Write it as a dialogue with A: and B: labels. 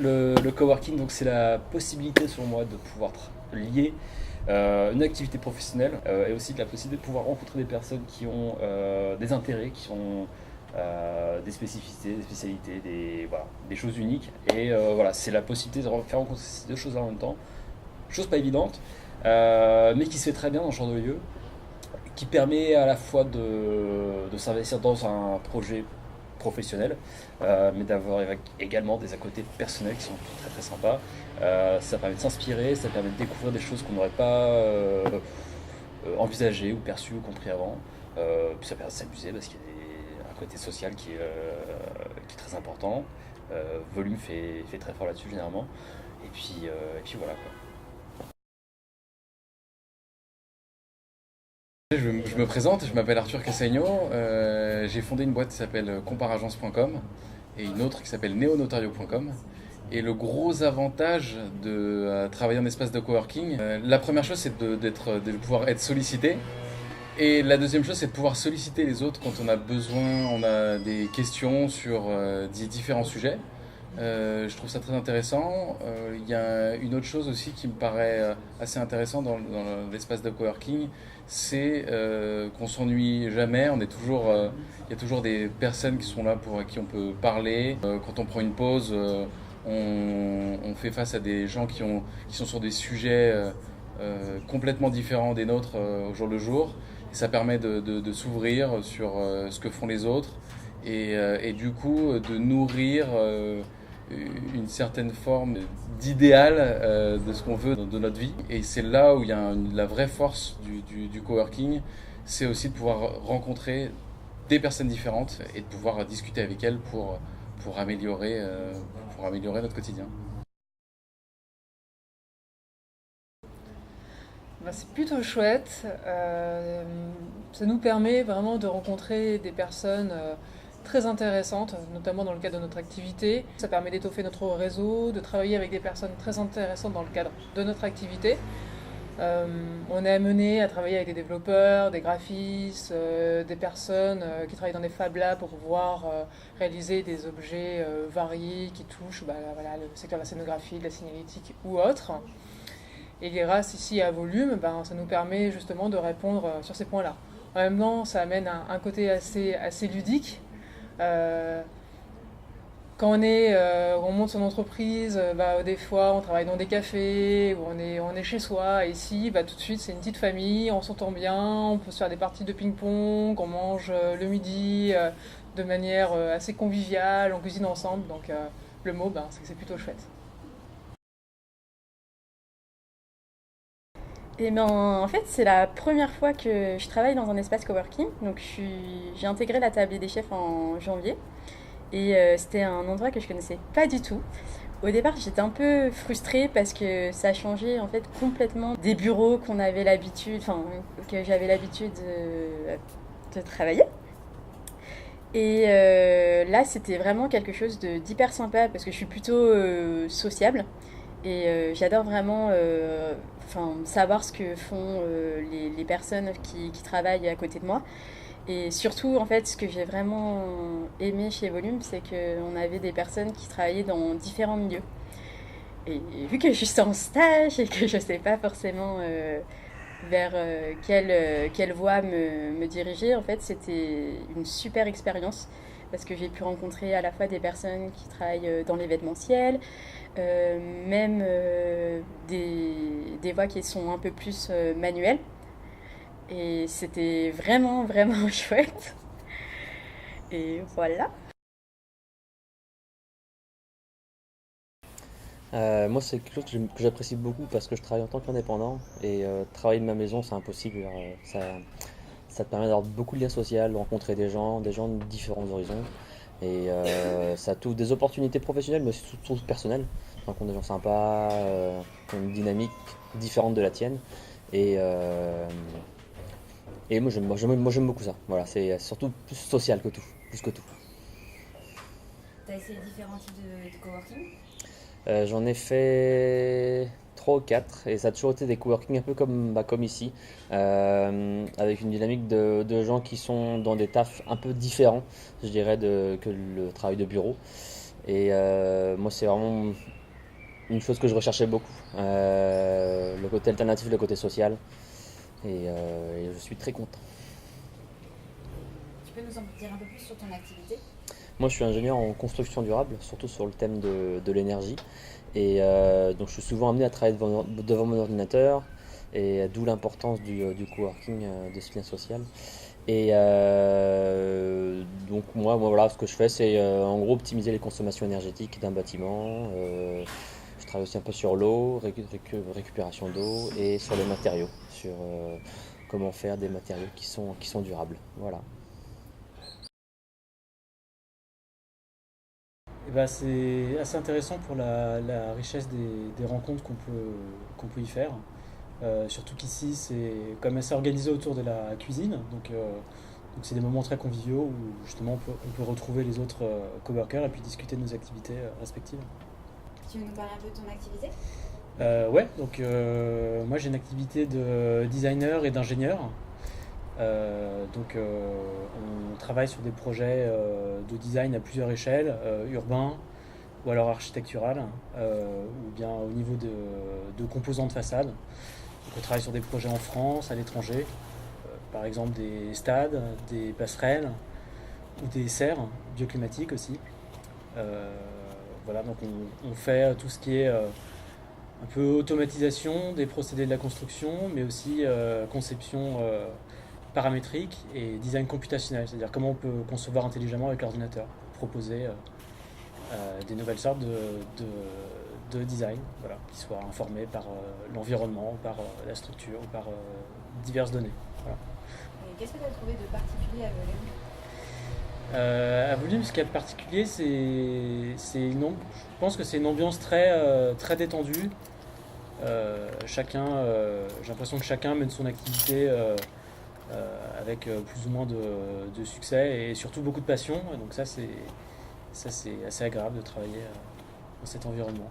A: Le coworking, donc c'est la possibilité, selon moi, de pouvoir lier une activité professionnelle et aussi de la possibilité de pouvoir rencontrer des personnes qui ont des intérêts, qui ont des spécificités, des spécialités, voilà, des choses uniques. Et voilà, c'est la possibilité de faire rencontrer ces deux choses en même temps. Chose pas évidente, mais qui se fait très bien dans ce genre de lieu, qui permet à la fois de s'investir dans un projet professionnel, mais d'avoir également des à côté personnels qui sont très très sympas. Ça permet de s'inspirer, ça permet de découvrir des choses qu'on n'aurait pas envisagées ou perçues ou compris avant. Puis ça permet de s'amuser parce qu'il y a un côté social qui est très important. Volume fait très fort là-dessus généralement. Et puis voilà quoi.
B: Je me présente, je m'appelle Arthur Cassagno, j'ai fondé une boîte qui s'appelle comparagence.com et une autre qui s'appelle neonotario.com. Et le gros avantage de travailler en espace de coworking, la première chose c'est de pouvoir être sollicité. Et la deuxième chose c'est de pouvoir solliciter les autres quand on a besoin, on a des questions sur différents sujets. Je trouve ça très intéressant. Il y a une autre chose aussi qui me paraît assez intéressant dans l'espace de coworking, c'est qu'on s'ennuie jamais. Il y a toujours des personnes qui sont là pour qui on peut parler. Quand on prend une pause, on fait face à des gens qui sont sur des sujets complètement différents des nôtres au jour le jour. Et ça permet de s'ouvrir sur ce que font les autres et du coup de nourrir une certaine forme d'idéal de ce qu'on veut de notre vie. Et c'est là où il y a la vraie force du coworking, c'est aussi de pouvoir rencontrer des personnes différentes et de pouvoir discuter avec elles pour pour améliorer notre quotidien.
C: Ben, c'est plutôt chouette. Ça nous permet vraiment de rencontrer des personnes très intéressantes, notamment dans le cadre de notre activité. Ça permet d'étoffer notre réseau, de travailler avec des personnes très intéressantes dans le cadre de notre activité. Euh, on est amené à travailler avec des développeurs, des graphistes, des personnes qui travaillent dans des Fab Labs pour pouvoir réaliser des objets variés qui touchent voilà, le secteur de la scénographie, de la signalétique ou autre. Et grâce ici à Volume, ben, ça nous permet justement de répondre sur ces points-là. En même temps, ça amène un côté assez ludique. Euh, Quand on monte son entreprise, bah, des fois on travaille dans des cafés, ou on est chez soi. Et ici, bah, tout de suite, c'est une petite famille, on s'entend bien, on peut se faire des parties de ping-pong, on mange le midi de manière assez conviviale, on cuisine ensemble. Donc le mot, ben, c'est que c'est plutôt chouette.
D: Et ben, en fait, c'est la première fois que je travaille dans un espace coworking. Donc, j'ai intégré la table des chefs en janvier. Et c'était un endroit que je connaissais pas du tout. Au départ, j'étais un peu frustrée parce que ça a changé en fait complètement des bureaux qu'on avait l'habitude, enfin que j'avais l'habitude de travailler. Et là, c'était vraiment quelque chose d'hyper sympa parce que je suis plutôt sociable et j'adore vraiment savoir ce que font les personnes qui travaillent à côté de moi. Et surtout, en fait, ce que j'ai vraiment aimé chez Volume, c'est qu'on avait des personnes qui travaillaient dans différents milieux. Et vu que je suis en stage et que je ne sais pas forcément vers quelle voie me diriger, en fait, c'était une super expérience parce que j'ai pu rencontrer à la fois des personnes qui travaillent dans l'événementiel, même des voies qui sont un peu plus manuelles. Et c'était vraiment, vraiment chouette. Et voilà.
E: Moi, c'est quelque chose que j'apprécie beaucoup parce que je travaille en tant qu'indépendant et travailler de ma maison, c'est impossible. Alors, ça te permet d'avoir beaucoup de liens sociaux, de rencontrer des gens de différents horizons. Et ça t'ouvre des opportunités professionnelles, mais aussi surtout personnelles. Tu rencontres des gens sympas, qui ont une dynamique différente de la tienne. Et, euh, et moi, j'aime beaucoup ça. Voilà, c'est surtout plus social que tout, plus que tout.
F: T'as essayé différents types de coworking?
E: J'en ai fait 3 ou 4 et ça a toujours été des coworking un peu comme ici, avec une dynamique de gens qui sont dans des tafs un peu différents, je dirais, que le travail de bureau. Et moi, c'est vraiment une chose que je recherchais beaucoup. Le côté alternatif, le côté social. Et je suis très content.
F: Tu peux nous en dire un peu plus sur ton activité?
E: Moi, je suis ingénieur en construction durable, surtout sur le thème de l'énergie. Et donc, je suis souvent amené à travailler devant mon ordinateur, et d'où l'importance du coworking, de ce lien social. Et donc, moi, voilà, ce que je fais, c'est en gros optimiser les consommations énergétiques d'un bâtiment. Je travaille aussi un peu sur l'eau, récupération d'eau, et sur les matériaux, sur comment faire des matériaux qui sont durables. Voilà.
G: Eh ben, c'est assez intéressant pour la richesse des rencontres qu'on peut y faire. Surtout qu'ici, c'est quand même assez organisé autour de la cuisine. Donc c'est des moments très conviviaux où justement on peut retrouver les autres coworkers et puis discuter de nos activités respectives.
F: Tu veux nous parler un peu de ton activité?
G: Ouais, donc moi j'ai une activité de designer et d'ingénieur. On travaille sur des projets de design à plusieurs échelles, urbains ou alors architectural, ou bien au niveau de composants de façade. Donc, on travaille sur des projets en France, à l'étranger, par exemple des stades, des passerelles ou des serres bioclimatiques aussi. Voilà, donc on fait tout ce qui est un peu automatisation des procédés de la construction, mais aussi conception paramétrique et design computationnel, c'est-à-dire comment on peut concevoir intelligemment avec l'ordinateur, proposer des nouvelles sortes de design, voilà, qui soient informés par l'environnement, par la structure, ou par diverses données. Voilà.
F: Et qu'est-ce que tu as trouvé de particulier à Volume?
G: À Volume, ce qu'il y a de particulier, je pense que c'est une ambiance très détendue. J'ai l'impression que chacun mène son activité avec plus ou moins de succès et surtout beaucoup de passion. Et donc ça, c'est assez agréable de travailler dans cet environnement.